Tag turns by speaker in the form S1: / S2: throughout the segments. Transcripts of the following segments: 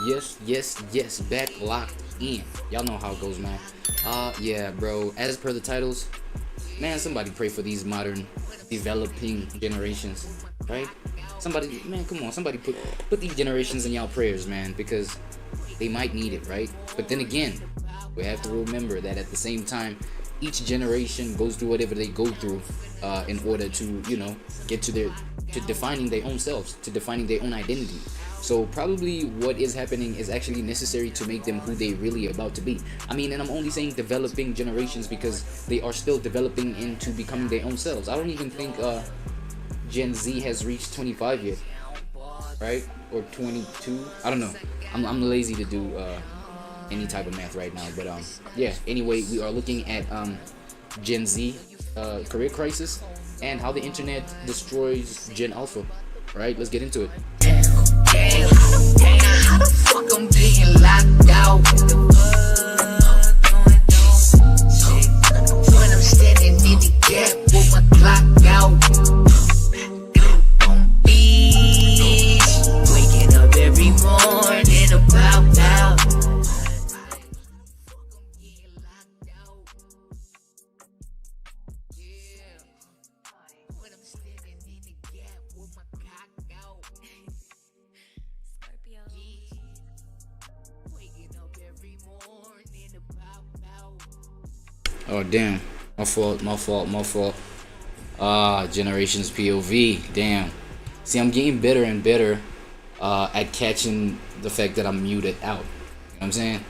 S1: Yes, back locked in. Y'all know how it goes, man. Yeah, bro, as per the titles, man, somebody pray for these modern developing generations, right? Somebody, man, come on, somebody put these generations in y'all prayers, man, because they might need it, right? But then again, we have to remember that at the same time, each generation goes through whatever they go through in order to, you know, get to defining their own selves, to defining their own identity. So probably what is happening is actually necessary to make them who they really about to be. I mean, and I'm only saying developing generations because they are still developing into becoming their own selves. I don't even think Gen Z has reached 25 yet, right? Or 22. I don't know. I'm lazy to do any type of math right now, but yeah. Anyway, we are looking at Gen Z career crisis and how the internet destroys Gen Alpha. Right? Let's get into it. Damn, how the fuck I'm being locked out? When I'm standing in the gap with my clock out. Bitch, waking up every morning about now. Oh damn, my fault. Generations POV, damn. See, I'm getting better and better at catching the fact that I'm muted out. You know what I'm saying?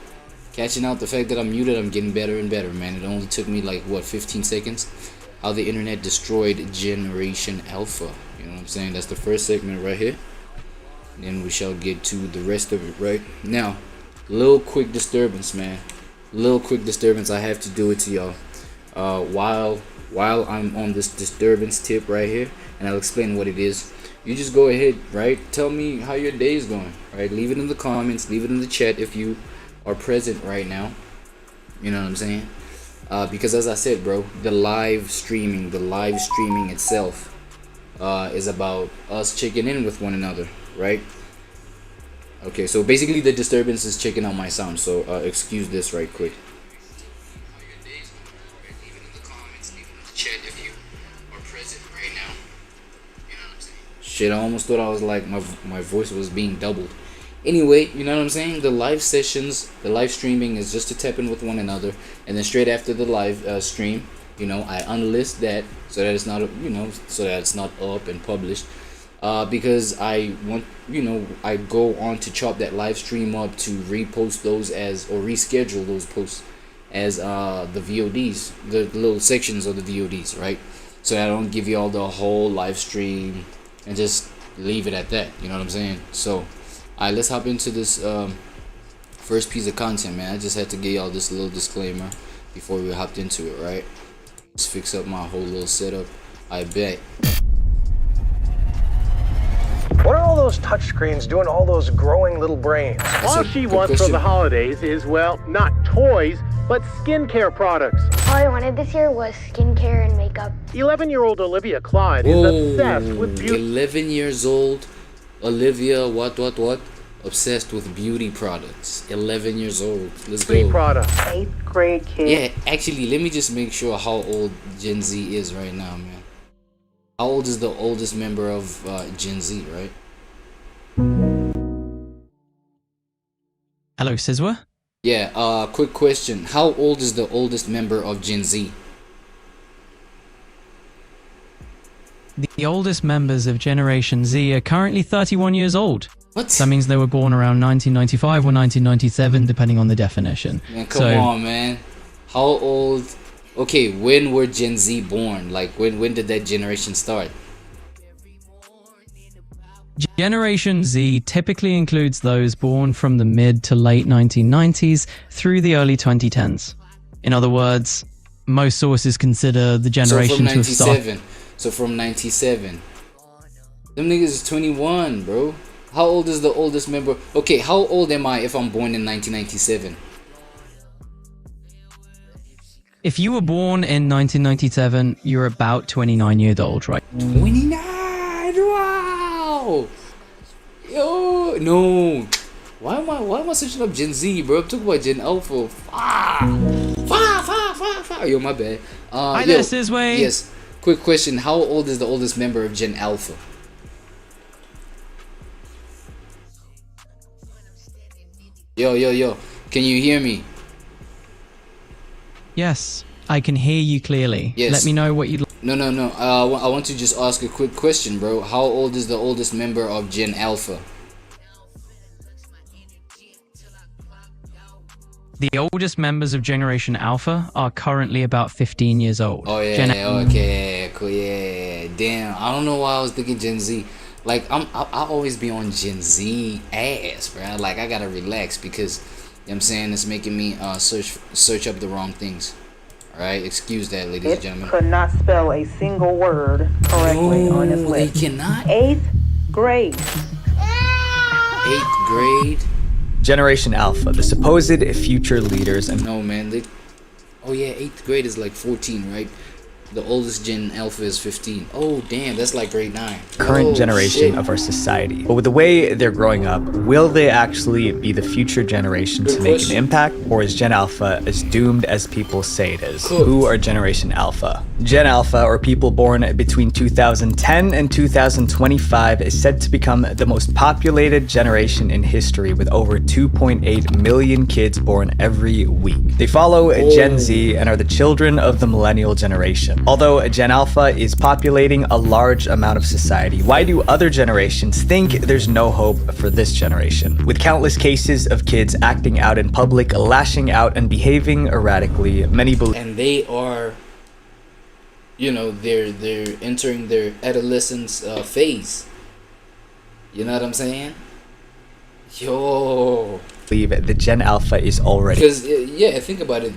S1: Catching out the fact that I'm muted, I'm getting better and better, man. It only took me like, what, 15 seconds? How the internet destroyed Generation Alpha. You know what I'm saying? That's the first segment right here. Then we shall get to the rest of it, right? Now, little quick disturbance, man. Little quick disturbance. I have to do it to y'all while I'm on this disturbance tip right here, and I'll explain what it is. You just go ahead, right? Tell me how your day is going, right? Leave it in the comments, leave it in the chat if you are present right now. You know what I'm saying? Because as I said, bro, the live streaming itself is about us checking in with one another, right? Okay, so basically the disturbance is checking out my sound, so excuse this right quick. Shit, I almost thought I was like, my voice was being doubled. Anyway, you know what I'm saying? The live sessions, the live streaming is just to tap in with one another, and then straight after the live stream, you know, I unlist that so that it's not, you know, so that it's not up and published. Because I want, you know, I go on to chop that live stream up to repost those as, or reschedule those posts as the VODs, the little sections of the VODs, right? So that I don't give you all the whole live stream and just leave it at that, you know what I'm saying? So, alright, let's hop into this first piece of content, man. I just had to give y'all this little disclaimer before we hopped into it, right? Let's fix up my whole little setup. I bet.
S2: What are all those touchscreens doing to all those growing little brains?
S3: All she wants for the holidays is, well, not toys, but skincare products.
S4: All I wanted this year was skincare and makeup.
S3: 11-year-old Olivia Clyde is obsessed with beauty.
S1: 11 years old, Olivia, what? Obsessed with beauty products. 11 years old. Let's go.
S3: Products.
S5: 8th grade kid.
S1: Yeah, actually, let me just make sure how old Gen Z is right now, man. How old is the oldest member of Gen Z, right?
S6: Hello, Sizwa.
S1: Yeah, quick question. How old is the oldest member of Gen Z?
S6: The oldest members of Generation Z are currently 31 years old.
S1: What?
S6: That means they were born around 1995 or 1997, depending on the definition.
S1: Man, come on, man. How old... Okay, when were Gen Z born? Like, when did that generation start?
S6: Generation Z typically includes those born from the mid to late 1990s through the early 2010s. In other words, most sources consider the generation to have started.
S1: So from 97. Them niggas is 21, bro. How old is the oldest member? Okay, how old am I if I'm born in 1997?
S6: If you were born in 1997, you're about 29 years old, right?
S1: 29! Wow! Yo! No! Why am I searching up Gen Z, bro? I'm talking about Gen Alpha. Yo, my bad.
S6: Hi
S1: yo,
S6: there, Sizway.
S1: Yes. Quick question: how old is the oldest member of Gen Alpha? Yo. Can you hear me?
S6: Yes, I can hear you clearly.
S1: Yes.
S6: Let me know what you'd like.
S1: No. I want to just ask a quick question, bro. How old is the oldest member of Gen Alpha?
S6: The oldest members of Generation Alpha are currently about 15 years old.
S1: Oh yeah, okay, cool, yeah. Damn, I don't know why I was thinking Gen Z. Like I always be on Gen Z ass, bro. Like I gotta relax because, you know what I'm saying, it's making me search up the wrong things. All right, excuse that, ladies and gentlemen.
S5: Could not spell a single word correctly on his list.
S1: They cannot.
S5: 8th grade.
S1: 8th grade.
S7: Generation Alpha, the supposed future leaders and
S1: No, man. Oh yeah, 8th grade is like 14, right? The oldest Gen Alpha is 15. Oh damn, that's like grade 9.
S7: current generation
S1: shit.
S7: of our society. But with the way they're growing up, will they actually be the future generation to
S1: Good
S7: make an
S1: question.
S7: impact? Or is Gen Alpha as doomed as people say it is?
S1: Cool.
S7: Who are Generation Alpha? Gen Alpha, or people born between 2010 and 2025, is said to become the most populated generation in history with over 2.8 million kids born every week. They follow Gen Z and are the children of the millennial generation. Although Gen Alpha is populating a large amount of society, why do other generations think there's no hope for this generation? With countless cases of kids acting out in public, lashing out, and behaving erratically, many believe
S1: And they are, you know, they're entering their adolescence phase. You know what I'm saying? Yo.
S7: that Gen Alpha is already
S1: Because yeah, think about it.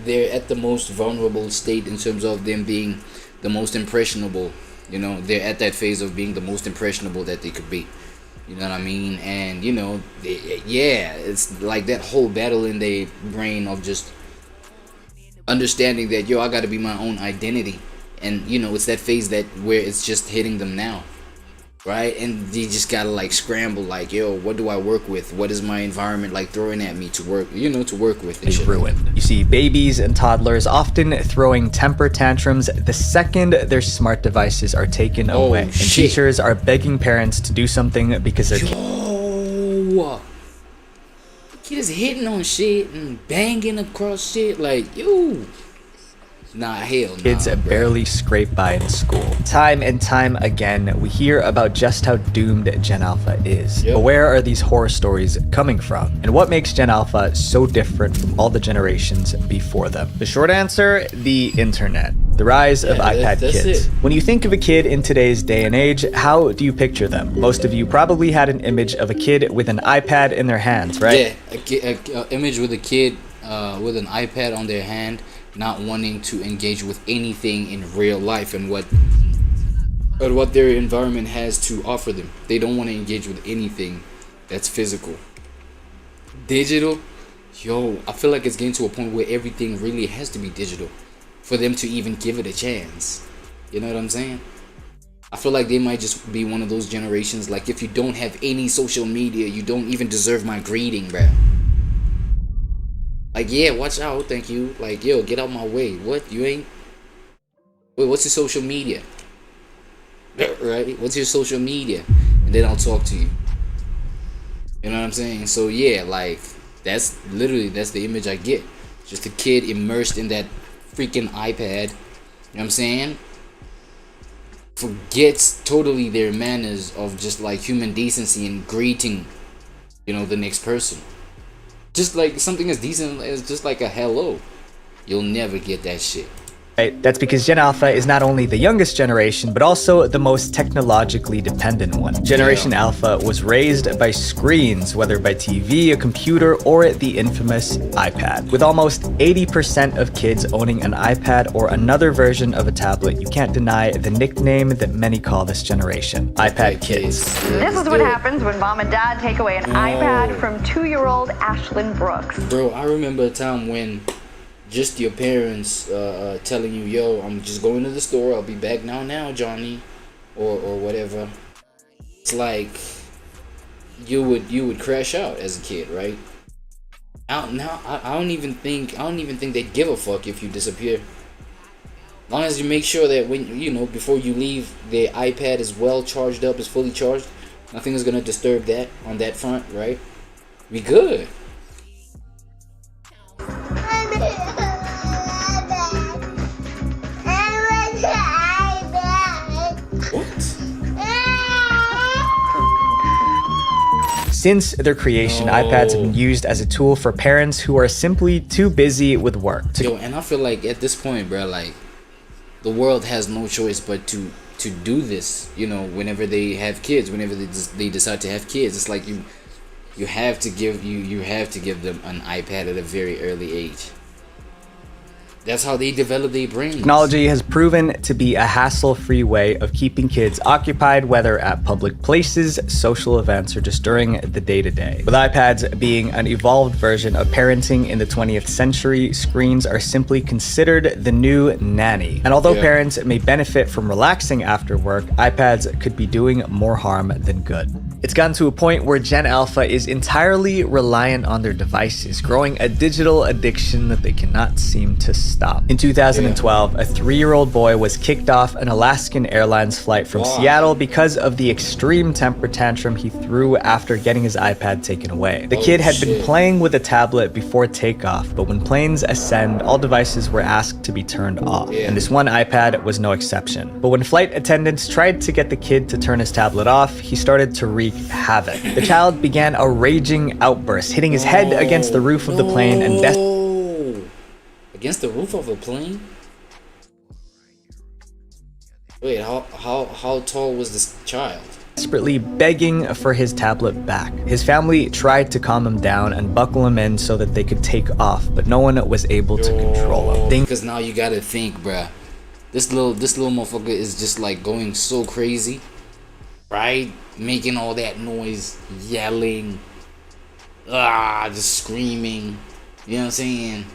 S1: They're at the most vulnerable state in terms of them being the most impressionable. You know, they're at that phase of being the most impressionable that they could be. You know what I mean? And you know, it's like that whole battle in their brain of just understanding that I got to be my own identity. And you know, it's that phase that where it's just hitting them now. Right, and you just gotta like scramble, like, yo, what do I work with? What is my environment like throwing at me to work, to work with? And shit.
S7: ruined. You see babies and toddlers often throwing temper tantrums the second their smart devices are taken away. And
S1: shit.
S7: teachers are begging parents to do something because their
S1: Kid is hitting on shit and banging across shit, like, yo. Nah, hell nah,
S7: kids
S1: bro.
S7: barely scrape by in school. Time and time again, we hear about just how doomed Gen Alpha is.
S1: Yep.
S7: But where are these horror stories coming from? And what makes Gen Alpha so different from all the generations before them? The short answer, the internet. The rise of iPad
S1: that's
S7: kids.
S1: it.
S7: When you think of a kid in today's day and age, how do you picture them? Most of you probably had an image of a kid with an iPad in their hands, right?
S1: Yeah, a image with a kid with an iPad on their hand, not wanting to engage with anything in real life and what their environment has to offer them. They don't want to engage with anything that's physical. Digital, I feel like it's getting to a point where everything really has to be digital for them to even give it a chance. You know what I'm saying? I feel like they might just be one of those generations, like, if you don't have any social media, you don't even deserve my greeting, bruh. Like, yeah, watch out, thank you. Like, yo, get out my way. What? You ain't... Wait, what's your social media? Right? What's your social media? And then I'll talk to you. You know what I'm saying? So, yeah, like, that's the image I get. Just a kid immersed in that freaking iPad. You know what I'm saying? Forgets totally their manners of just, like, human decency and greeting, the next person. Just like something as decent as just like a hello. You'll never get that shit.
S7: Right? That's because Gen Alpha is not only the youngest generation, but also the most technologically dependent one. Generation Alpha was raised by screens, whether by TV, a computer, or the infamous iPad. With almost 80% of kids owning an iPad or another version of a tablet, you can't deny the nickname that many call this generation, iPad kids.
S8: This is what happens when mom and dad take away an iPad from 2-year-old Ashlyn Brooks.
S1: Bro, I remember a time when just your parents telling you, yo, I'm just going to the store, I'll be back now, Johnny, or whatever. It's like, you would crash out as a kid, right? I don't even think they'd give a fuck if you disappear. As long as you make sure that when before you leave, the iPad is well charged up, is fully charged. Nothing is gonna disturb that on that front, right? We good.
S7: Since their creation, iPads have been used as a tool for parents who are simply too busy with work.
S1: And I feel like at this point, bro, like the world has no choice but to do this. Whenever they have kids, whenever they decide to have kids, it's like you have to give them an iPad at a very early age. That's how they develop their brains.
S7: Technology has proven to be a hassle-free way of keeping kids occupied, whether at public places, social events, or just during the day-to-day. With iPads being an evolved version of parenting in the 20th century, screens are simply considered the new nanny. And although parents may benefit from relaxing after work, iPads could be doing more harm than good. It's gotten to a point where Gen Alpha is entirely reliant on their devices, growing a digital addiction that they cannot seem to stop. In 2012, a 3-year-old boy was kicked off an Alaskan Airlines flight from Seattle because of the extreme temper tantrum he threw after getting his iPad taken away. The kid had been playing with a tablet before takeoff, but when planes ascend, all devices were asked to be turned off, and this one iPad was no exception. But when flight attendants tried to get the kid to turn his tablet off, he started to wreak havoc. The child began a raging outburst, hitting his head against the roof of the plane and
S1: against the roof of a plane? Wait, how tall was this child?
S7: Desperately begging for his tablet back. His family tried to calm him down and buckle him in so that they could take off, but no one was able to control him.
S1: Because now you gotta think, bruh. This little motherfucker is just like going so crazy, right? Making all that noise, yelling, just screaming. You know what I'm saying?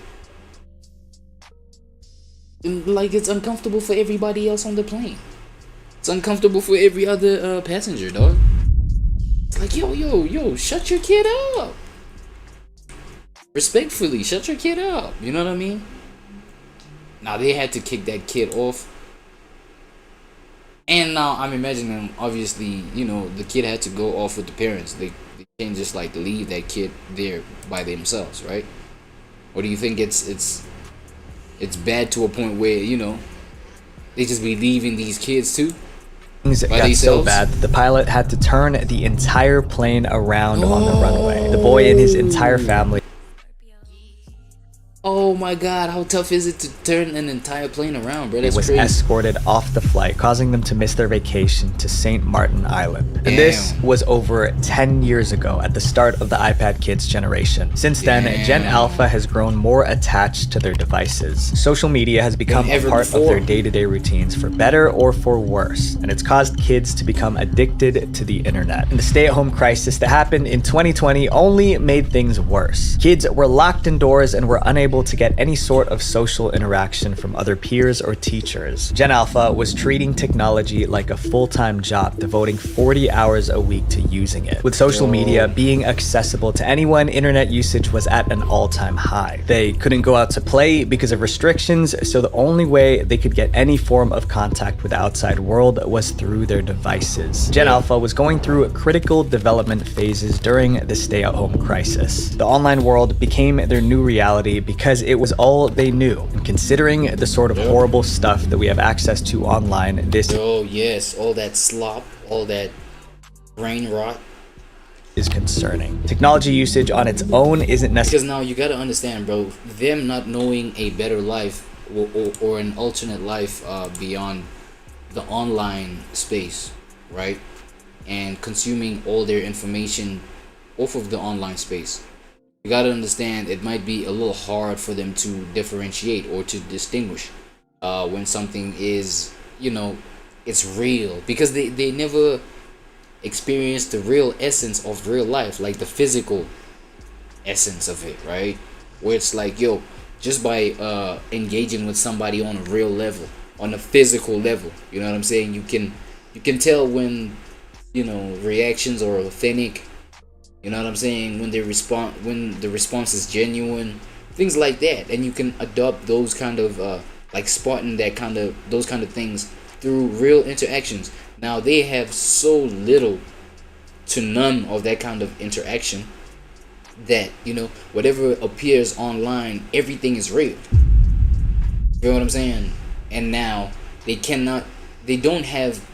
S1: Like, it's uncomfortable for everybody else on the plane. It's uncomfortable for every other passenger, dog. It's like, yo, shut your kid up. Respectfully, shut your kid up. You know what I mean? Now, they had to kick that kid off. And now, I'm imagining, obviously, the kid had to go off with the parents. They can't just, like, leave that kid there by themselves, right? Or do you think it's bad to a point where, they just be leaving these kids too?
S7: Things got so bad that the pilot had to turn the entire plane around on the runway. The boy and his entire family.
S1: Oh my god, how tough is it to turn an entire plane around, bro? That's
S7: was
S1: crazy.
S7: Escorted off the flight, causing them to miss their vacation to St. Martin Island. And this was over 10 years ago at the start of the iPad Kids generation. Since then, Gen Alpha has grown more attached to their devices. Social media has become a part of their day-to-day routines, for better or for worse, and it's caused kids to become addicted to the internet. And the stay-at-home crisis that happened in 2020 only made things worse. Kids were locked indoors and were unable to get any sort of social interaction from other peers or teachers. Gen Alpha was treating technology like a full-time job, devoting 40 hours a week to using it. With social media being accessible to anyone, internet usage was at an all-time high. They couldn't go out to play because of restrictions, so the only way they could get any form of contact with the outside world was through their devices. Gen Alpha was going through critical development phases during the stay-at-home crisis. The online world became their new reality because it was all they knew. And considering the sort of horrible stuff that we have access to online, this
S1: all that slop, all that brain rot
S7: is concerning. Technology usage on its own isn't necessary.
S1: Because now you gotta understand, bro, them not knowing a better life or an alternate life beyond the online space, right? And consuming all their information off of the online space. You gotta understand, it might be a little hard for them to differentiate or to distinguish when something is, it's real, because they never experienced the real essence of real life, like the physical essence of it, right? Where it's like, just by engaging with somebody on a real level, on a physical level, you know what I'm saying? You can tell when, reactions are authentic You know what I'm saying? When the response is genuine, things like that, and you can adopt those kind of like spotting those kind of things through real interactions. Now they have so little to none of that kind of interaction that, you know, whatever appears online, everything is real. You know what I'm saying? And now they don't have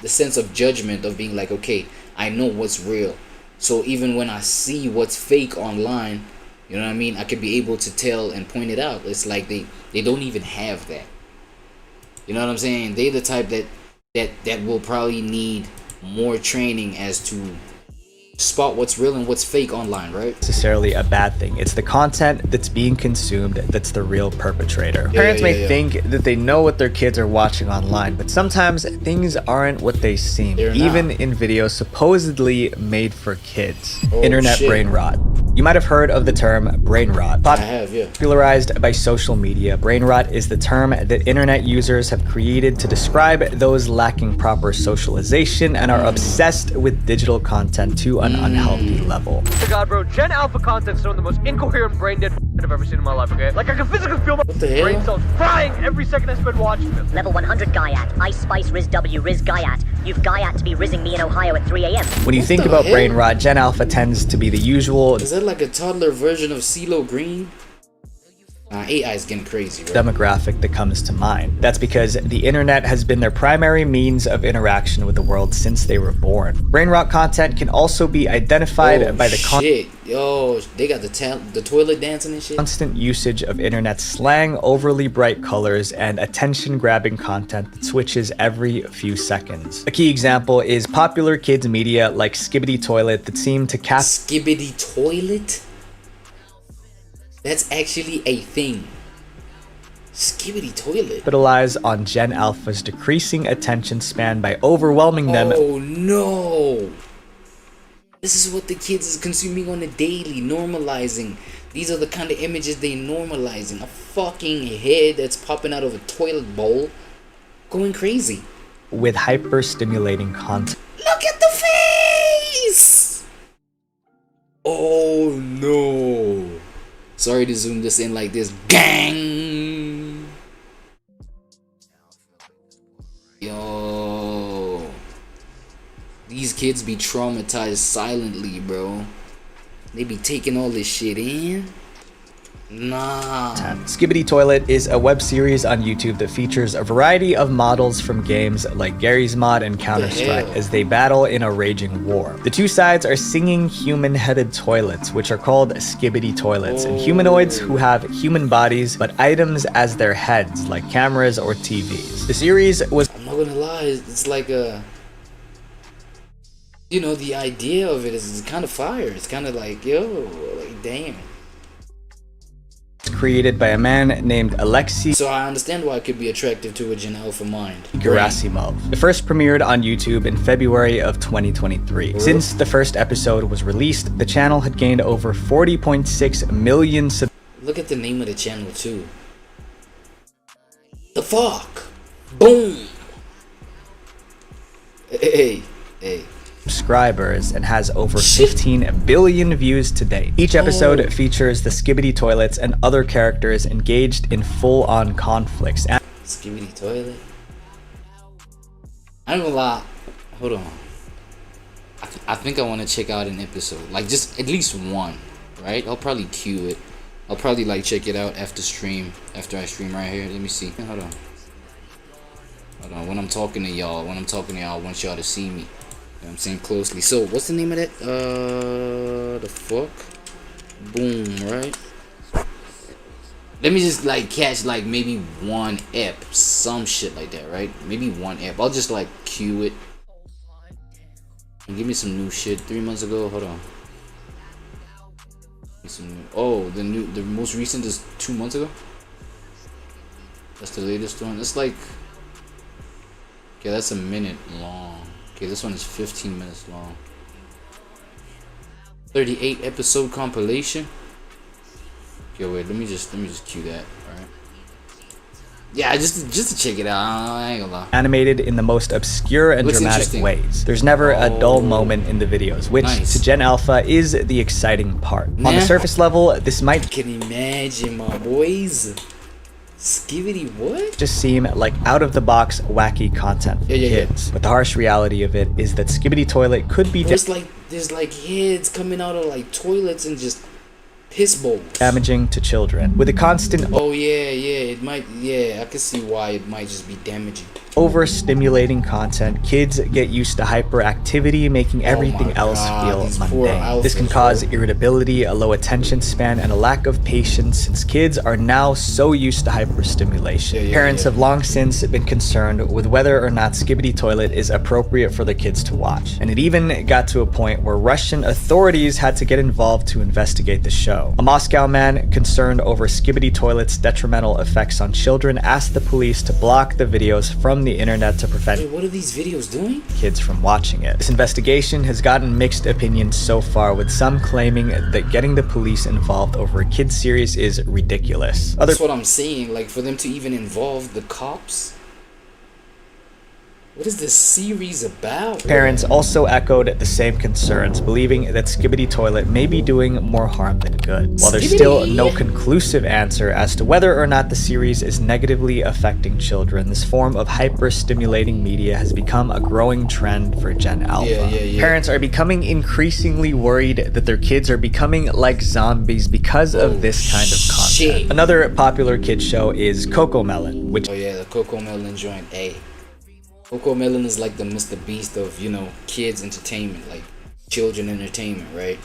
S1: the sense of judgment of being like, okay, I know what's real, so even when I see what's fake online, you know what I mean, I could be able to tell and point it out. It's like they don't even have that. You know what I'm saying? They're the type that will probably need more training as to spot what's real and what's fake online, right?
S7: Necessarily a bad thing. It's the content that's being consumed that's the real perpetrator. Parents may think that they know what their kids are watching online, but sometimes things aren't what they seem, even in videos supposedly made for kids. Internet brain rot. You might have heard of the term brain rot.
S1: I have, yeah.
S7: Popularized by social media, brain rot is the term that internet users have created to describe those lacking proper socialization and are obsessed with digital content to an unhealthy level.
S9: Oh God, bro, Gen Alpha content's some of the most incoherent brain dead I've ever seen in my life, okay? Like, I can physically feel my brain cells frying every second I spend watching them.
S10: Level 100 Guyat, Ice Spice Riz W Riz Guyat. You've Guyat to be rizzing me in Ohio at 3 a.m.
S7: When you think about brain rot, Gen Alpha tends to be the usual.
S1: Is that like a toddler version of CeeLo Green? AI is getting crazy, right?
S7: Demographic that comes to mind. That's because the internet has been their primary means of interaction with the world since they were born. Brain rot content can also be identified by the
S1: Yo, they got the toilet dancing and shit.
S7: Constant usage of internet slang, overly bright colors, and attention-grabbing content that switches every few seconds. A key example is popular kids media like Skibbity Toilet that seem to
S1: Skibbity Toilet? That's actually a thing. Skibbity Toilet.
S7: Capitalize on Gen Alpha's decreasing attention span by overwhelming them.
S1: Oh no! This is what the kids is consuming on a daily, normalizing. These are the kind of images they normalizing. A fucking head that's popping out of a toilet bowl, going crazy.
S7: With hyper-stimulating content.
S1: Look at the face! Oh no! Sorry to zoom this in like this. Gang! Yo. These kids be traumatized silently, bro. They be taking all this shit in. Nah.
S7: Skibbity Toilet is a web series on YouTube that features a variety of models from games like Garry's Mod and Counter-Strike as they battle in a raging war. The two sides are singing human-headed toilets, which are called Skibbity Toilets, and humanoids who have human bodies but items as their heads, like cameras or TVs. The series was—
S1: I'm not gonna lie, it's like a— you know, the idea of it is kind of fire. It's kind of like, yo, like, damn.
S7: Created by a man named Alexei.
S1: So I understand why it could be attractive to a Gen Alpha mind.
S7: Gerasimov. It first premiered on YouTube in February of 2023. Since the first episode was released, the channel had gained over 40.6 million
S1: Look at the name of the channel too. The fuck? Boom! Hey.
S7: subscribers and has over 15 billion views to date. Each episode features the Skibbity Toilets and other characters engaged in full-on conflicts.
S1: Skibbity Toilet? I don't gonna lie. Hold on. I think I want to check out an episode. Like, just at least one, right? I'll probably queue it. I'll probably, like, check it out after I stream right here. Let me see. Hold on. When I'm talking to y'all, I want y'all to see me. You know what I'm saying, closely. So, what's the name of that? The fuck? Boom, right? Let me just, like, catch, like, maybe one ep. Some shit like that, right? Maybe one ep. I'll just, like, queue it. And give me some new shit. 3 months ago. Hold on. Oh, the most recent is 2 months ago? That's the latest one. It's like... okay, that's a minute long. Okay, this one is 15 minutes long. 38 episode compilation. Okay, wait, let me just cue that, alright? Yeah, just to check it out. I ain't gonna lie.
S7: Animated in the most obscure and
S1: Looks
S7: dramatic
S1: interesting.
S7: ways. There's never a dull moment in the videos, which
S1: Nice.
S7: to Gen Alpha is the exciting part. On the
S1: Nah.
S7: surface level, this might
S1: Can imagine, my boys. Skibbity what?
S7: just seem like out-of-the-box wacky content for kids. But the harsh reality of it is that Skibbity Toilet could be
S1: There's like heads coming out of like toilets and just piss bowls.
S7: damaging to children. With a constant
S1: Oh yeah, it might. Yeah, I can see why it might just be damaging.
S7: overstimulating content, kids get used to hyperactivity, making everything else feel
S1: these poor
S7: mundane. This can
S1: alphas,
S7: cause irritability, a low attention span, and a lack of patience since kids are now so used to hyperstimulation. Parents have long since been concerned with whether or not Skibbity Toilet is appropriate for the kids to watch. And it even got to a point where Russian authorities had to get involved to investigate the show. A Moscow man concerned over Skibbity Toilet's detrimental effects on children asked the police to block the videos from the internet to prevent
S1: Wait, what are these videos doing?
S7: kids from watching it. This investigation has gotten mixed opinions so far, with some claiming that getting the police involved over a kids series is ridiculous.
S1: That's what I'm saying. Like, for them to even involve the cops. What is this series about?
S7: Parents also echoed the same concerns, believing that Skibbity Toilet may be doing more harm than good. While there's still no conclusive answer as to whether or not the series is negatively affecting children, this form of hyper-stimulating media has become a growing trend for Gen Alpha. Parents are becoming increasingly worried that their kids are becoming like zombies because of this kind of content. Another popular kid show is CoComelon, which
S1: Oh yeah, the CoComelon joint. CoComelon is like the Mr. Beast of, you know, kids entertainment, like children entertainment, right?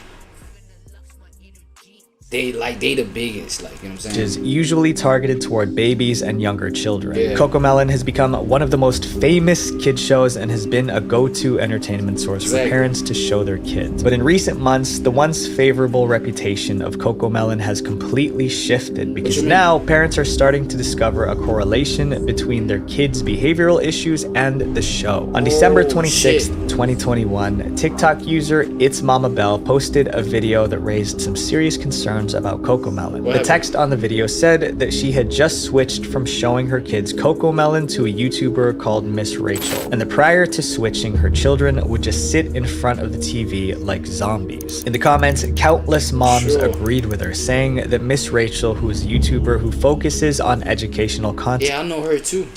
S1: They the biggest, like, you know what I'm saying?
S7: is usually targeted toward babies and younger children.
S1: Yeah.
S7: CoComelon has become one of the most famous kid shows and has been a go-to entertainment source for parents to show their kids. But in recent months, the once favorable reputation of CoComelon has completely shifted because now parents are starting to discover a correlation between their kids' behavioral issues and the show. On December 26th, 2021, TikTok user It's Mama Bell posted a video that raised some serious concerns about CoComelon. The text on the video said that she had just switched from showing her kids CoComelon to a YouTuber called Miss Rachel, and that prior to switching, her children would just sit in front of the TV like zombies. In the comments, countless moms agreed with her, saying that Miss Rachel, who is a YouTuber who focuses on educational content,
S1: Yeah, I know her too.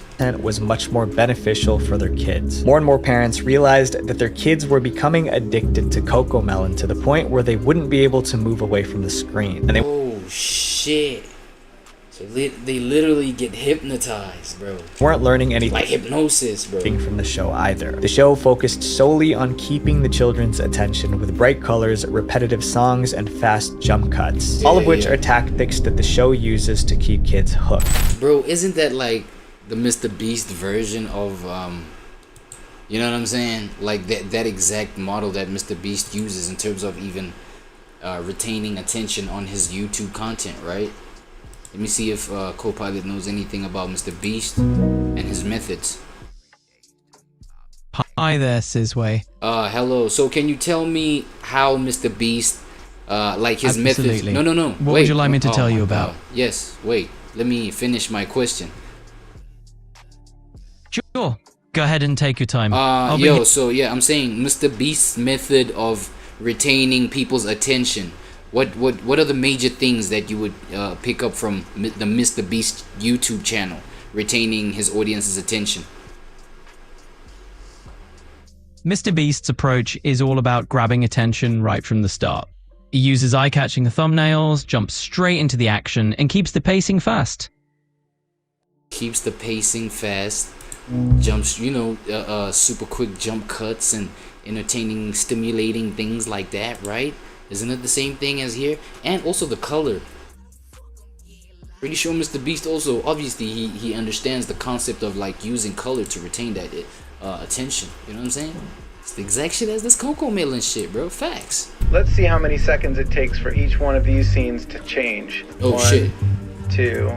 S7: was much more beneficial for their kids. More and more parents realized that their kids were becoming addicted to CoComelon to the point where they wouldn't be able to move away from the screen. And they
S1: Oh shit. So they literally get hypnotized, bro.
S7: weren't learning anything
S1: Like hypnosis, bro.
S7: from the show either. The show focused solely on keeping the children's attention with bright colors, repetitive songs, and fast jump cuts, all of which are tactics that the show uses to keep kids hooked.
S1: Bro, isn't that like the Mr. Beast version of you know what I'm saying? Like that exact model that Mr. Beast uses in terms of even retaining attention on his YouTube content, right? Let me see if Copilot knows anything about Mr. Beast and his methods.
S6: Hi there, Sizway.
S1: Hello. So can you tell me how Mr. Beast like his methods?
S6: Absolutely.
S1: No.
S6: What would you like me to tell you
S1: my
S6: about?
S1: God. Yes, wait. Let me finish my question.
S6: Sure. Go ahead and take your time. I'll be
S1: I'm saying Mr. Beast's method of retaining people's attention. What are the major things that you would pick up from the Mr. Beast YouTube channel, retaining his audience's attention?
S6: Mr. Beast's approach is all about grabbing attention right from the start. He uses eye-catching thumbnails, jumps straight into the action, and keeps the pacing fast.
S1: Keeps the pacing fast, jumps, super quick jump cuts and entertaining, stimulating things like that, right? Isn't it the same thing as here? And also the color. Pretty sure Mr. Beast also, obviously, he understands the concept of like using color to retain that attention. You know what I'm saying? It's the exact shit as this CoComelon shit, bro. Facts.
S11: Let's see how many seconds it takes for each one of these scenes to change.
S1: Oh, shit.
S11: 2,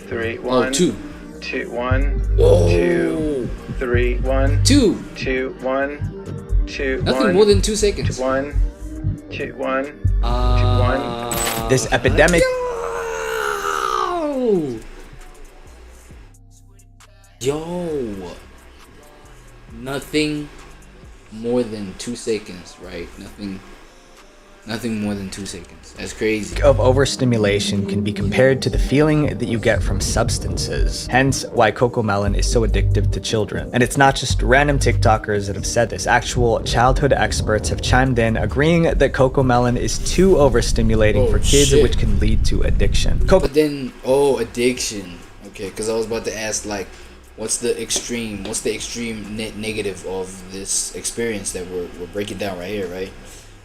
S11: 3, 1.
S1: Oh, 2.
S11: 2, 1.
S1: Oh.
S11: 2, 3, 1.
S1: 2.
S11: 2, 1. 2,
S1: Nothing
S11: 1.
S1: more than 2 seconds.
S11: 2, 1. 2, 1. 2, 1.
S7: This epidemic
S1: nothing more than 2 seconds, right? Nothing more than 2 seconds. That's crazy.
S7: Of overstimulation can be compared to the feeling that you get from substances. Hence why Cocomelon is so addictive to children. And it's not just random TikTokers that have said this. Actual childhood experts have chimed in, agreeing that Cocomelon is too overstimulating for kids, which can lead to addiction.
S1: But then, addiction. Okay, because I was about to ask, like, what's the extreme negative of this experience that we're breaking down right here, right?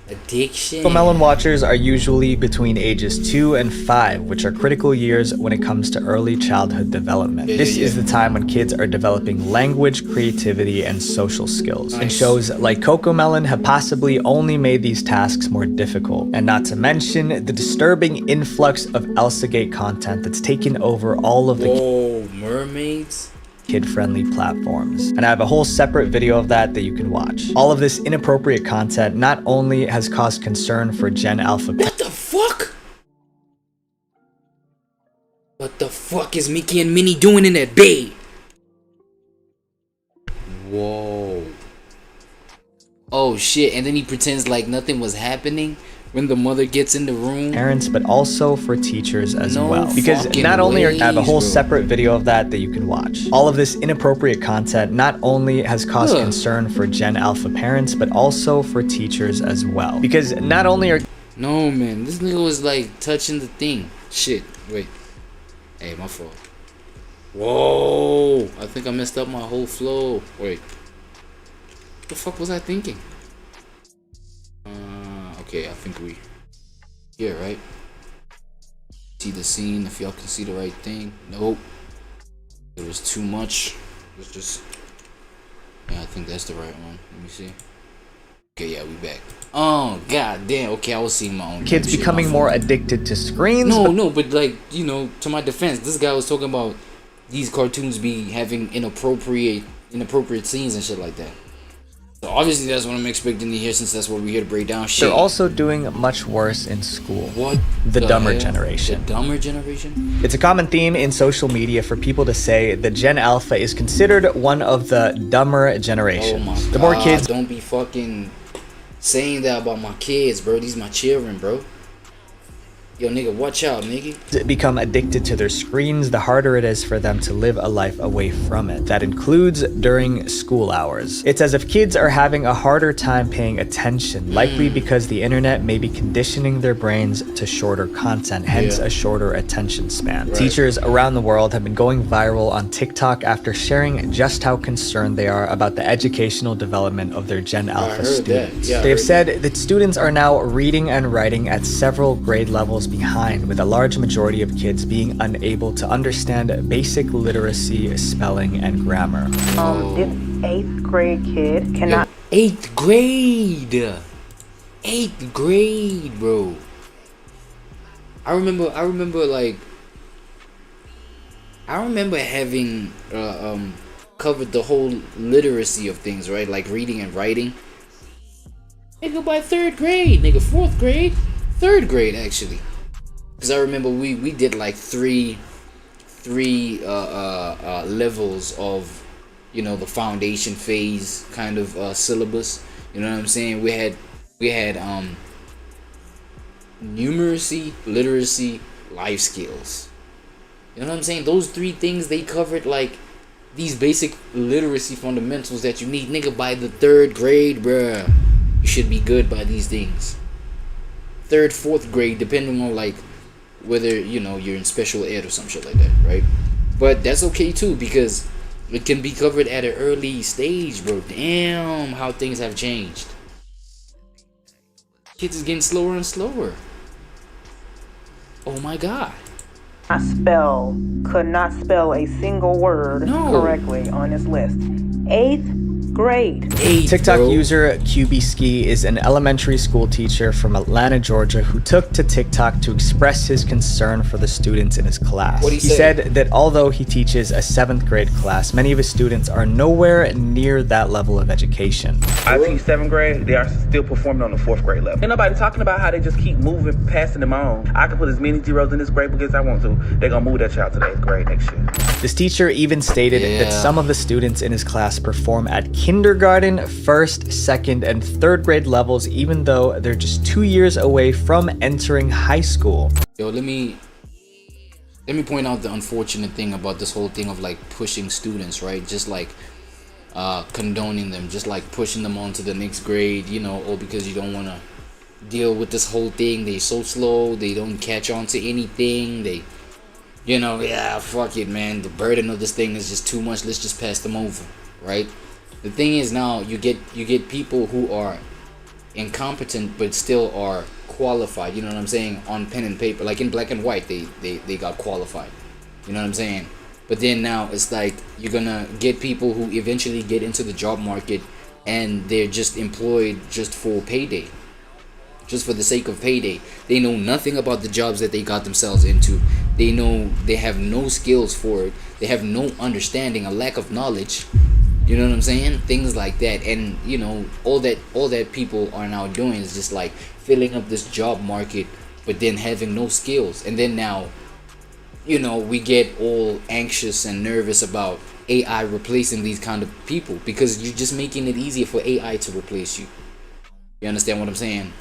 S1: Addiction.
S7: Cocomelon watchers are usually between ages 2 and 5, which are critical years when it comes to early childhood development. This is the time when kids are developing language, creativity, and social skills. And shows like Cocomelon have possibly only made these tasks more difficult. And not to mention the disturbing influx of Elsagate content that's taken over all of the
S1: mermaids?
S7: Kid-friendly platforms. And I have a whole separate video of that you can watch. All of this inappropriate content not only has caused concern for Gen Alpha.
S1: What the fuck? What the fuck is Mickey and Minnie doing in that bed? Whoa. Oh shit, and then he pretends like nothing was happening when the mother gets in the room.
S7: Parents, but also for teachers as well. Because not only I have a whole separate video of that you can watch. All of this inappropriate content not only has caused concern for Gen Alpha parents, but also for teachers as well. Because not only are...
S1: No, man, this nigga was like touching the thing. Shit, wait. Hey, my fault. Whoa, I think I messed up my whole flow. Wait. What the fuck was I thinking? Okay, I think we here, right? See the scene, if y'all can see the right thing. Nope. It was too much. Let's just... Yeah, I think that's the right one. Let me see. Okay, yeah, we back. Oh, god damn. Okay, I was seeing my own
S7: kids becoming more addicted to screens.
S1: No, but like, you know, to my defense, this guy was talking about these cartoons be having inappropriate scenes and shit like that. So obviously that's what I'm expecting to hear, since that's what we're here to break down. Shit.
S7: They're also doing much worse in school.
S1: What?
S7: The dumber generation.
S1: The dumber generation?
S7: It's a common theme in social media for people to say that Gen Alpha is considered one of the dumber generations.
S1: Oh my God.
S7: The more kids...
S1: Don't be fucking saying that about my kids, bro. These my children, bro. Yo, nigga, watch out, nigga.
S7: Become addicted to their screens, the harder it is for them to live a life away from it. That includes during school hours. It's as if kids are having a harder time paying attention, likely because the internet may be conditioning their brains to shorter content, hence a shorter attention span. Right. Teachers around the world have been going viral on TikTok after sharing just how concerned they are about the educational development of their Gen Alpha students. They have said that students are now reading and writing at several grade levels behind, with a large majority of kids being unable to understand basic literacy, spelling, and grammar.
S5: This 8th grade kid cannot...
S1: 8th grade! 8th grade, bro. I remember having covered the whole literacy of things, right? Like reading and writing. Nigga, by 3rd grade, nigga, 4th grade, 3rd grade actually. Because I remember we did like three levels of, you know, the foundation phase kind of syllabus. You know what I'm saying? We had numeracy, literacy, life skills. You know what I'm saying? Those 3 things, they covered like these basic literacy fundamentals that you need. Nigga, by the 3rd grade, bruh, you should be good by these things. 3rd, 4th grade, depending on like whether, you know, you're in special ed or some shit like that, right? But that's okay too, because it can be covered at an early stage, bro. Damn, how things have changed. Kids is getting slower and slower. Oh my God.
S5: Could not spell a single word correctly on this list. 8th grade.
S7: TikTok user QBski is an elementary school teacher from Atlanta, Georgia, who took to TikTok to express his concern for the students in his class. He said that although he teaches a 7th grade class, many of his students are nowhere near that level of education.
S12: I teach 7th grade, they are still performing on the 4th grade level. Ain't nobody talking about how they just keep moving, passing them on. I can put as many zeros in this grade book as I want to. They're gonna move that child to the 8th grade next year.
S7: This teacher even stated that some of the students in his class perform at kindergarten, first, second, and third grade levels, even though they're just 2 years away from entering high school.
S1: Yo, let me point out the unfortunate thing about this whole thing of like pushing students, right? Just like condoning them, just like pushing them on to the next grade, you know, or because you don't want to deal with this whole thing. They're so slow, they don't catch on to anything. They, you know, yeah, fuck it, man, the burden of this thing is just too much, let's just pass them over, right? The thing is, now you get people who are incompetent but still are qualified, you know what I'm saying, on pen and paper, like in black and white they got qualified, you know what I'm saying. But then now it's like you're gonna get people who eventually get into the job market and they're just employed just for payday, just for the sake of payday. They know nothing about the jobs that they got themselves into. They know they have no skills for it. They have no understanding, a lack of knowledge. You know what I'm saying? Things like that. And you know, all that people are now doing is just like filling up this job market, but then having no skills. And then now, you know, we get all anxious and nervous about AI replacing these kind of people, because you're just making it easier for AI to replace you. You understand what I'm saying?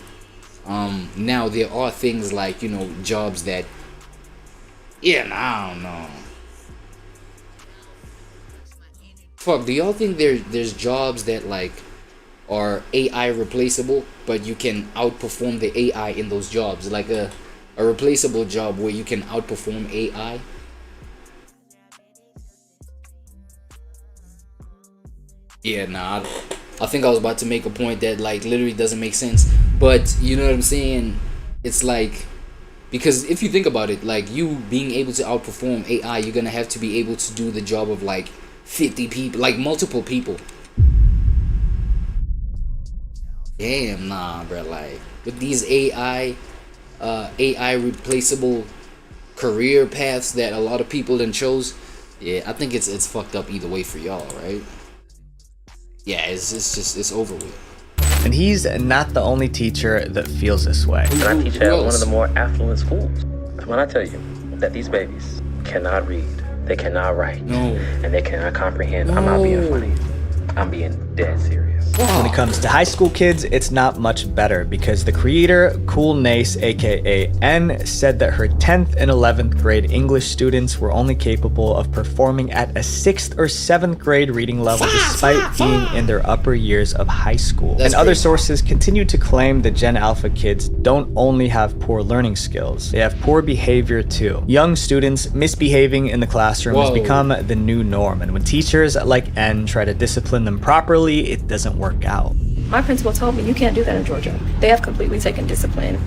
S1: Now there are things like, you know, jobs that, yeah, I don't know. Fuck, do y'all think there's jobs that like are AI replaceable, but you can outperform the AI in those jobs? Like a replaceable job where you can outperform AI? Yeah, nah, I think I was about to make a point that like literally doesn't make sense, but you know what I'm saying? It's like, because if you think about it, like you being able to outperform AI, you're gonna have to be able to do the job of like 50 people, like multiple people. Damn, nah, bro. Like with these AI replaceable career paths that a lot of people then chose, yeah, I think it's fucked up either way for y'all, right? Yeah, it's over with.
S7: And he's not the only teacher that feels this way.
S13: And I teach at one of the more affluent schools. When I tell you that these babies cannot read, they cannot write, and they cannot comprehend, I'm not being funny. I'm being dead serious.
S7: When it comes to high school kids, it's not much better, because the creator, Cool Nace, aka N, said that her 10th and 11th grade English students were only capable of performing at a 6th or 7th grade reading level despite being in their upper years of high school. And other sources continue to claim that Gen Alpha kids don't only have poor learning skills, they have poor behavior too. Young students misbehaving in the classroom has become the new norm, and when teachers like N try to discipline them properly, it doesn't work out.
S14: My principal told me you can't do that in Georgia. They have completely taken discipline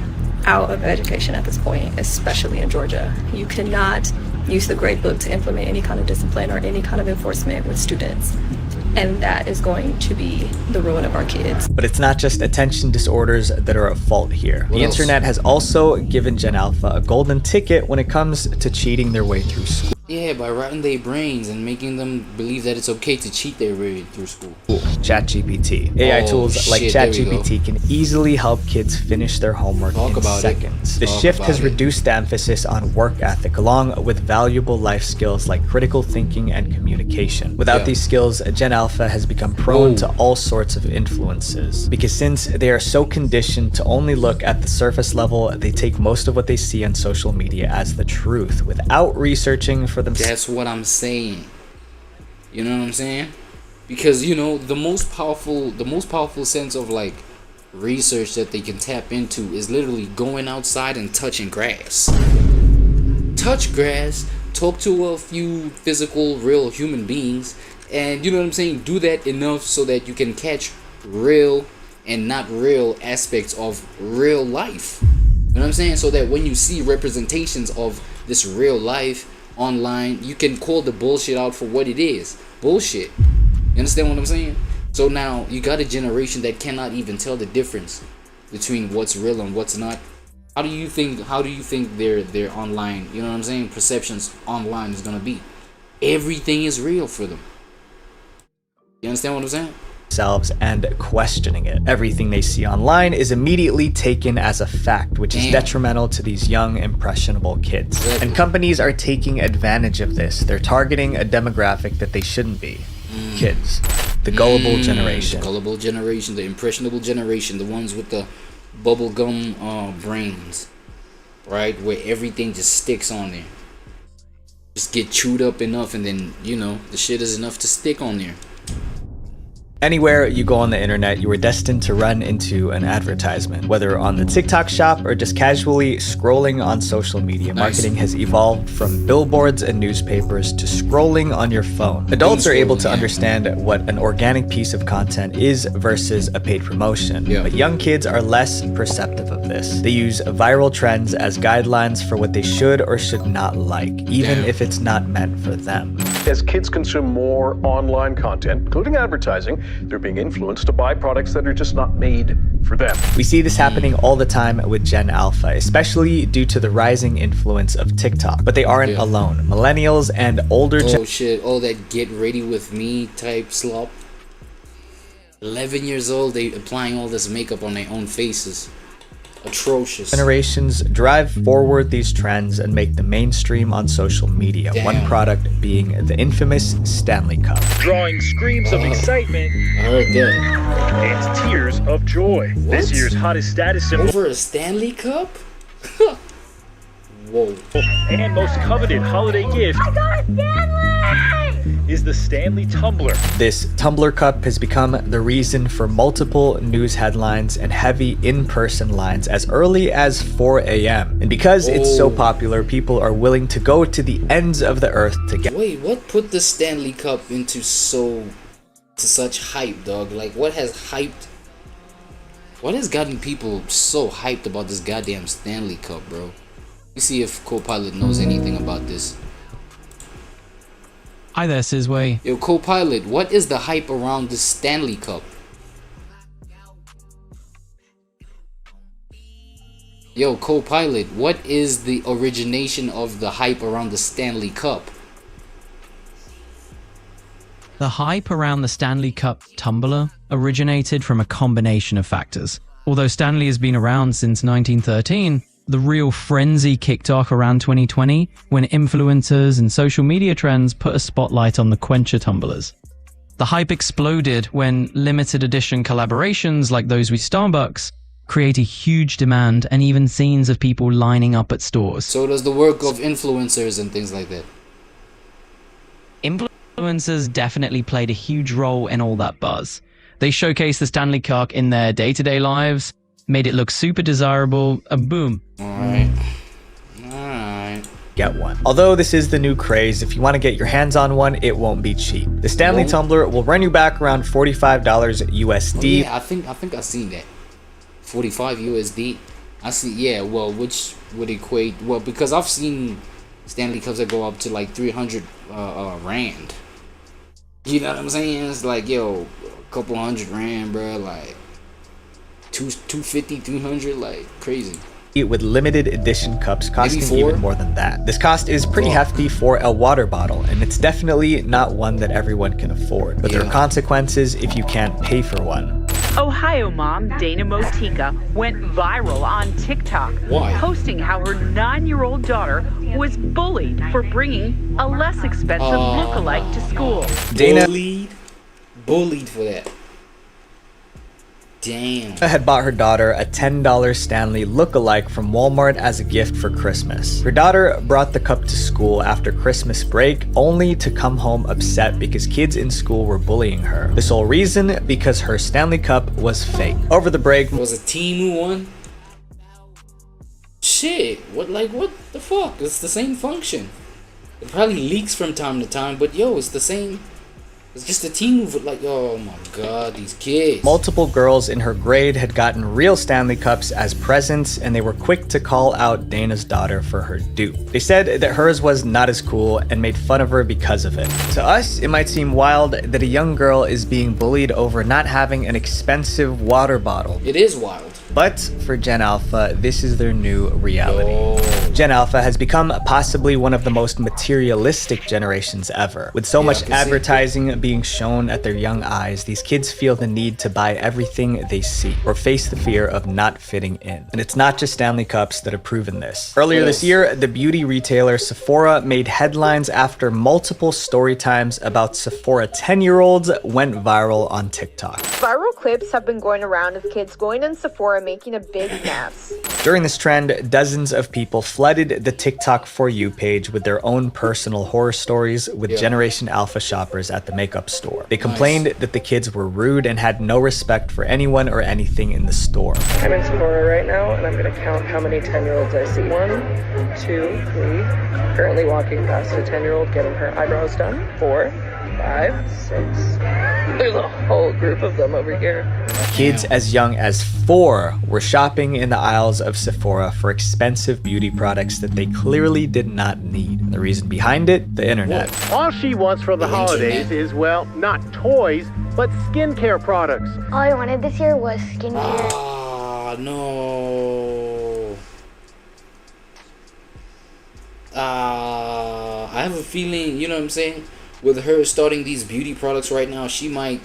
S14: out of education at this point, especially in Georgia. You cannot use the grade book to implement any kind of discipline or any kind of enforcement with students. And that is going to be the ruin of our kids.
S7: But it's not just attention disorders that are at fault here. The internet has also given Gen Alpha a golden ticket when it comes to cheating their way through school.
S1: Yeah, by rotting their brains and making them believe that it's okay to cheat their way through school.
S7: ChatGPT. AI tools like ChatGPT can easily help kids finish their homework in seconds. The shift has reduced the emphasis on work ethic, along with valuable life skills like critical thinking and communication. Without these skills, Gen Alpha has become prone to all sorts of influences. Because since they are so conditioned to only look at the surface level, they take most of what they see on social media as the truth without researching for themselves.
S1: That's what I'm saying. You know what I'm saying? Because, you know, the most powerful sense of like research that they can tap into is literally going outside and touching grass. Touch grass, talk to a few physical, real human beings, and you know what I'm saying? Do that enough so that you can catch real and not real aspects of real life. You know what I'm saying? So that when you see representations of this real life online, you can call the bullshit out for what it is. Bullshit. You understand what I'm saying? So now you got a generation that cannot even tell the difference between what's real and what's not. How do you think their online, you know what I'm saying, perceptions online is gonna be? Everything is real for them. You understand what I'm saying?
S7: Themselves and questioning it. Everything they see online is immediately taken as a fact, which is detrimental to these young, impressionable kids. And companies are taking advantage of this. They're targeting a demographic that they shouldn't be. Kids. The gullible generation.
S1: The gullible generation, the impressionable generation, the ones with the bubblegum brains, right? Where everything just sticks on there. Just get chewed up enough and then, you know, the shit is enough to stick on there.
S7: Anywhere you go on the internet, you are destined to run into an advertisement. Whether on the TikTok shop or just casually scrolling on social media, marketing has evolved from billboards and newspapers to scrolling on your phone. Adults are able to understand what an organic piece of content is versus a paid promotion, but young kids are less perceptive of this. They use viral trends as guidelines for what they should or should not like, even if it's not meant for them.
S2: As kids consume more online content, including advertising, they're being influenced to buy products that are just not made for them.
S7: We see this happening all the time with Gen Alpha, especially due to the rising influence of TikTok. But they aren't alone. Millennials and older
S1: All that get ready with me type slop. 11 years old, they applying all this makeup on their own faces. Atrocious.
S7: Generations drive forward these trends and make them mainstream on social media. One product being the infamous Stanley Cup.
S15: Drawing screams of excitement
S1: I heard that.
S15: and tears of joy. This year's hottest status symbol
S1: Over a Stanley Cup? Whoa.
S15: and most coveted holiday gift is the Stanley Tumbler.
S7: This tumbler cup has become the reason for multiple news headlines and heavy in-person lines as early as 4 a.m. And because it's so popular, people are willing to go to the ends of the earth to get.
S1: Wait, what put the Stanley Cup into such hype, dog? Like, what has gotten people so hyped about this goddamn Stanley Cup, bro? Let me see if Copilot knows anything about this.
S6: Hi there, Sizway.
S1: Yo, Copilot, what is the hype around the Stanley Cup? Yo, Copilot, what is the origination of the hype around the Stanley Cup?
S6: The hype around the Stanley Cup tumbler originated from a combination of factors. Although Stanley has been around since 1913, the real frenzy kicked off around 2020 when influencers and social media trends put a spotlight on the Quencher tumblers. The hype exploded when limited edition collaborations like those with Starbucks create a huge demand and even scenes of people lining up at stores.
S1: So does the work of influencers and things like that.
S6: Influencers definitely played a huge role in all that buzz. They showcased the Stanley Cup in their day-to-day lives, made it look super desirable, and boom.
S1: Alright.
S7: Get one. Although this is the new craze, if you want to get your hands on one, it won't be cheap. The Stanley Tumbler will run you back around $45 USD.
S1: Oh, yeah, I think I seen that. 45 USD. I see, yeah, well, which would equate, well, because I've seen Stanley Cups that go up to like 300 rand. You know what I'm saying? It's like, yo, a couple hundred rand, bro, like 250, 300, like crazy.
S7: With limited edition cups costing even more than that. This cost is pretty hefty for a water bottle, and it's definitely not one that everyone can afford. But there are consequences if you can't pay for one.
S16: Ohio mom Dana Motika went viral on TikTok, posting how her 9-year-old daughter was bullied for bringing a less expensive lookalike to school.
S7: Dana
S1: bullied for that. Damn.
S7: Had bought her daughter a $10 Stanley lookalike from Walmart as a gift for Christmas. Her daughter brought the cup to school after Christmas break, only to come home upset because kids in school were bullying her. The sole reason, because her Stanley Cup was fake. Over the break,
S1: it was a team who won? Shit, what the fuck? It's the same function. It probably leaks from time to time, but yo, it's the same. It's just a team move, like, oh my god, these kids.
S7: Multiple girls in her grade had gotten real Stanley Cups as presents, and they were quick to call out Dana's daughter for her dupe. They said that hers was not as cool and made fun of her because of it. To us, it might seem wild that a young girl is being bullied over not having an expensive water bottle.
S1: It is wild.
S7: But for Gen Alpha, this is their new reality. Gen Alpha has become possibly one of the most materialistic generations ever. With so much advertising being shown at their young eyes, these kids feel the need to buy everything they see or face the fear of not fitting in. And it's not just Stanley Cups that have proven this. Earlier this year, the beauty retailer Sephora made headlines after multiple story times about Sephora 10-year-olds went viral on TikTok.
S17: Viral clips have been going around of kids going in Sephora making a big mess.
S7: During this trend, dozens of people flooded the TikTok For You page with their own personal horror stories with Generation Alpha shoppers at the makeup store. They complained that the kids were rude and had no respect for anyone or anything in the store.
S18: I'm in Sephora right now, and I'm gonna count how many 10-year-olds I see. 1, 2, 3. Currently walking past a 10-year-old getting her eyebrows done. 4, 5, 6. There's a whole group of them over here.
S7: Kids as young as 4 were shopping in the aisles of Sephora for expensive beauty products that they clearly did not need. And the reason behind it, the internet.
S3: All she wants for the holidays is, well, not toys, but skincare products.
S4: All I wanted this year was skincare.
S1: Ah, no. I have a feeling, you know what I'm saying? With her starting these beauty products right now, she might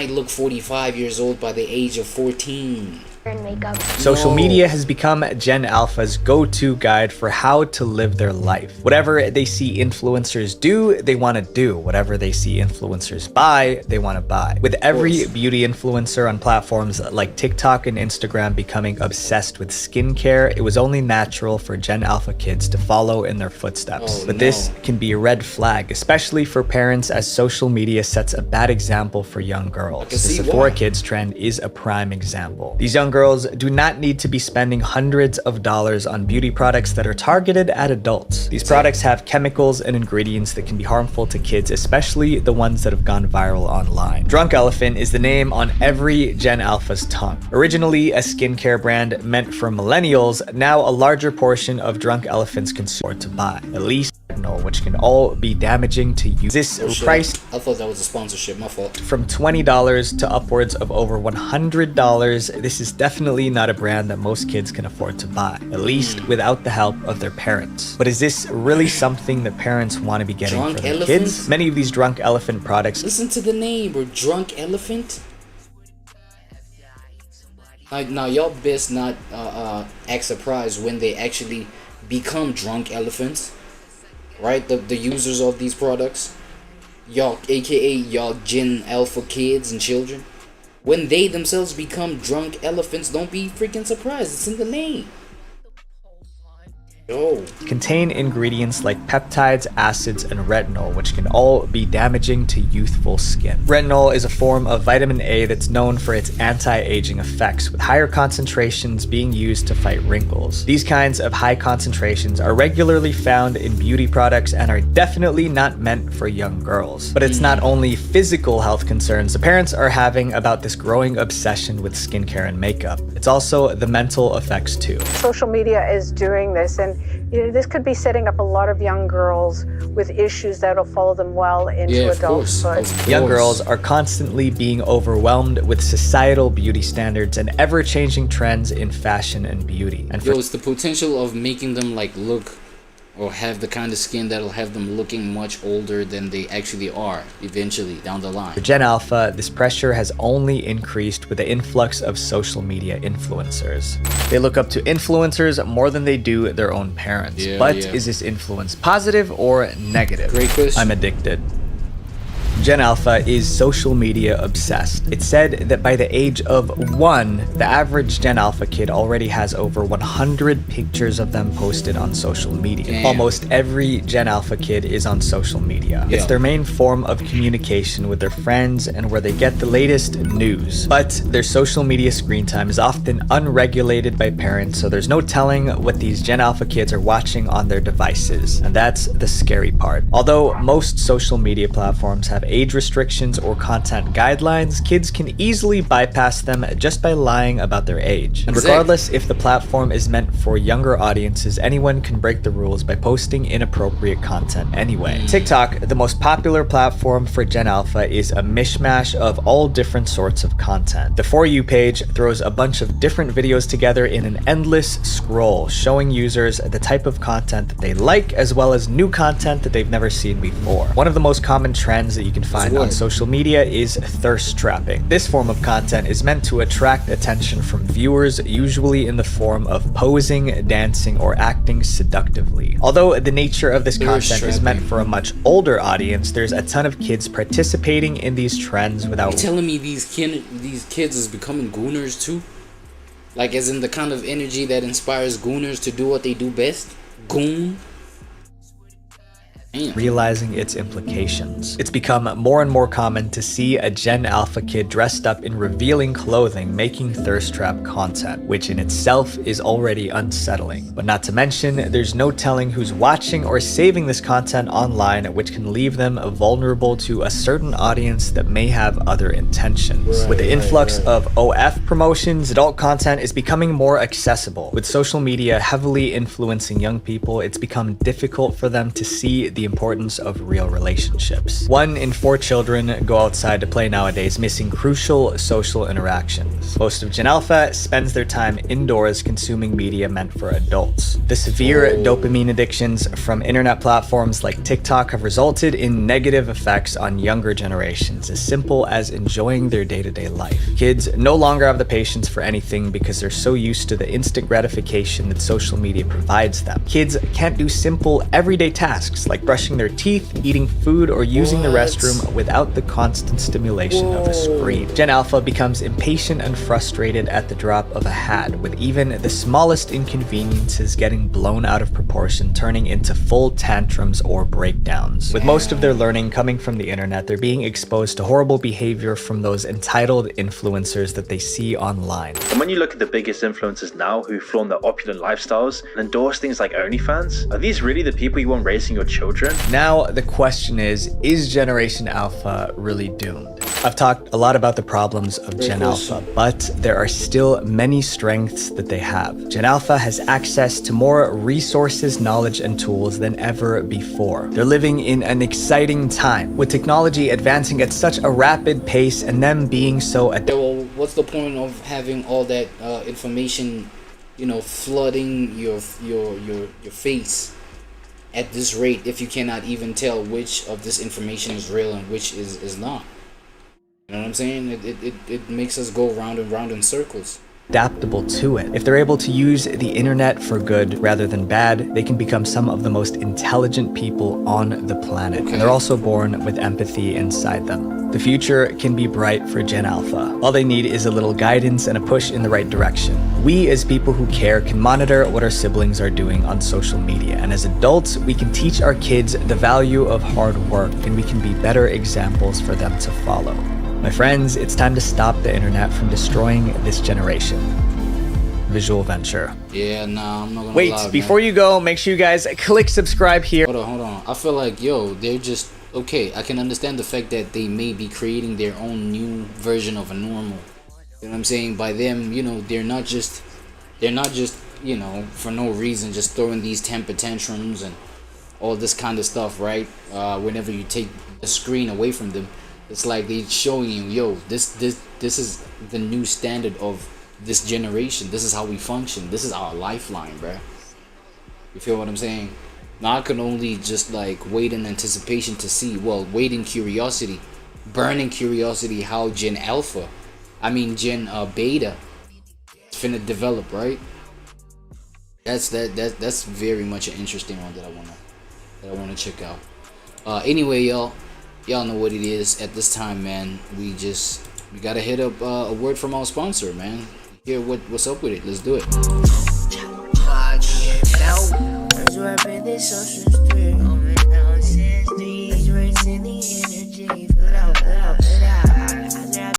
S1: look 45 years old by the age of 14.
S4: And makeup.
S7: Social media has become Gen Alpha's go-to guide for how to live their life. Whatever they see influencers do, they want to do. Whatever they see influencers buy, they want to buy. With every beauty influencer on platforms like TikTok and Instagram becoming obsessed with skincare, it was only natural for Gen Alpha kids to follow in their footsteps. But this can be a red flag, especially for parents, as social media sets a bad example for young girls. The Sephora Kids trend is a prime example. These young girls do not need to be spending hundreds of dollars on beauty products that are targeted at adults. These products have chemicals and ingredients that can be harmful to kids, especially the ones that have gone viral online. Drunk Elephant is the name on every Gen Alpha's tongue. Originally a skincare brand meant for millennials, now a larger portion of Drunk Elephant's consumer to buy. At least which can all be damaging to you. This priced,
S1: I thought that was a sponsorship, my fault.
S7: From $20 to upwards of over $100, this is definitely not a brand that most kids can afford to buy, at least without the help of their parents. But is this really something that parents want to be getting for their kids? Many of these Drunk Elephant products—
S1: listen to the name, bro. Drunk Elephant? Now y'all best not act surprised when they actually become drunk elephants. Right, the users of these products, y'all, aka y'all Gen Alpha kids and children, when they themselves become drunk elephants, don't be freaking surprised. It's in the name.
S7: Contain ingredients like peptides, acids, and retinol, which can all be damaging to youthful skin. Retinol is a form of vitamin A that's known for its anti-aging effects, with higher concentrations being used to fight wrinkles. These kinds of high concentrations are regularly found in beauty products and are definitely not meant for young girls. But it's not only physical health concerns the parents are having about this growing obsession with skincare and makeup. It's also the mental effects too.
S5: Social media is doing this, and this could be setting up a lot of young girls with issues that'll follow them well into adulthood.
S7: Young girls are constantly being overwhelmed with societal beauty standards and ever-changing trends in fashion and beauty. And
S1: it's the potential of making them like look or have the kind of skin that'll have them looking much older than they actually are eventually down the line.
S7: For Gen Alpha, this pressure has only increased with the influx of social media influencers. They look up to influencers more than they do their own parents. Is this influence positive or negative?
S1: Great question.
S7: I'm addicted. Gen Alpha is social media obsessed. It's said that by the age of 1, the average Gen Alpha kid already has over 100 pictures of them posted on social media. Damn. Almost every Gen Alpha kid is on social media. It's their main form of communication with their friends and where they get the latest news. But their social media screen time is often unregulated by parents, so there's no telling what these Gen Alpha kids are watching on their devices. And that's the scary part. Although most social media platforms have age restrictions or content guidelines, kids can easily bypass them just by lying about their age. And regardless if the platform is meant for younger audiences, anyone can break the rules by posting inappropriate content anyway. TikTok, the most popular platform for Gen Alpha, is a mishmash of all different sorts of content. The For You page throws a bunch of different videos together in an endless scroll, showing users the type of content that they like, as well as new content that they've never seen before. One of the most common trends that you can find on social media is thirst trapping. This form of content is meant to attract attention from viewers, usually in the form of posing, dancing, or acting seductively. Although the nature of this content is meant for a much older audience, there's a ton of kids participating in these trends without—
S1: You're telling me these kids is becoming gooners too? Like, as in the kind of energy that inspires gooners to do what they do best? Goon?
S7: realizing its implications. It's become more and more common to see a Gen Alpha kid dressed up in revealing clothing making thirst trap content, which in itself is already unsettling. But not to mention, there's no telling who's watching or saving this content online, which can leave them vulnerable to a certain audience that may have other intentions. With the influx of OF promotions, adult content is becoming more accessible. With social media heavily influencing young people, it's become difficult for them to see the importance of real relationships. 1 in 4 children go outside to play nowadays, missing crucial social interactions. Most of Gen Alpha spends their time indoors consuming media meant for adults. The severe dopamine addictions from internet platforms like TikTok have resulted in negative effects on younger generations, as simple as enjoying their day-to-day life. Kids no longer have the patience for anything because they're so used to the instant gratification that social media provides them. Kids can't do simple everyday tasks like brushing their teeth, eating food, or using the restroom without the constant stimulation of a screen. Gen Alpha becomes impatient and frustrated at the drop of a hat, with even the smallest inconveniences getting blown out of proportion, turning into full tantrums or breakdowns. With most of their learning coming from the internet, they're being exposed to horrible behavior from those entitled influencers that they see online.
S15: And when you look at the biggest influencers now who flaunt their opulent lifestyles and endorse things like OnlyFans, are these really the people you want raising your children?
S7: Now, the question is Generation Alpha really doomed? I've talked a lot about the problems of Gen Alpha, but there are still many strengths that they have. Gen Alpha has access to more resources, knowledge, and tools than ever before. They're living in an exciting time, with technology advancing at such a rapid pace and them being so
S1: well, what's the point of having all that information, you know, flooding your face at this rate if you cannot even tell which of this information is real and which is not? You know what I'm saying? It makes us go round and round in circles.
S7: Adaptable to it. If they're able to use the internet for good rather than bad, they can become some of the most intelligent people on the planet. And they're also born with empathy inside them. The future can be bright for Gen Alpha. All they need is a little guidance and a push in the right direction. We, as people who care, can monitor what our siblings are doing on social media. And as adults, we can teach our kids the value of hard work, and we can be better examples for them to follow. My friends, it's time to stop the internet from destroying this generation. Visual venture.
S1: Yeah, nah, I'm not gonna
S7: Wait,
S1: lie,
S7: before you go, make sure you guys click subscribe here.
S1: Hold on. I feel like, yo, they're just, okay, I can understand the fact that they may be creating their own new version of a normal. You know what I'm saying? By them, you know, they're not just, you know, for no reason, just throwing these temper tantrums and all this kind of stuff, right? Whenever you take the screen away from them. It's like they're showing you, yo, this is the new standard of this generation. This is how we function. This is our lifeline, bruh. You feel what I'm saying? Now I can only just like wait in anticipation to see, well, wait in curiosity, burning curiosity, how Gen Beta is finna develop, right? That's very much an interesting one that I wanna check out. Anyway, y'all know what it is at this time, man. We gotta hit up a word from our sponsor, man. Hear what's up with it. Let's do it.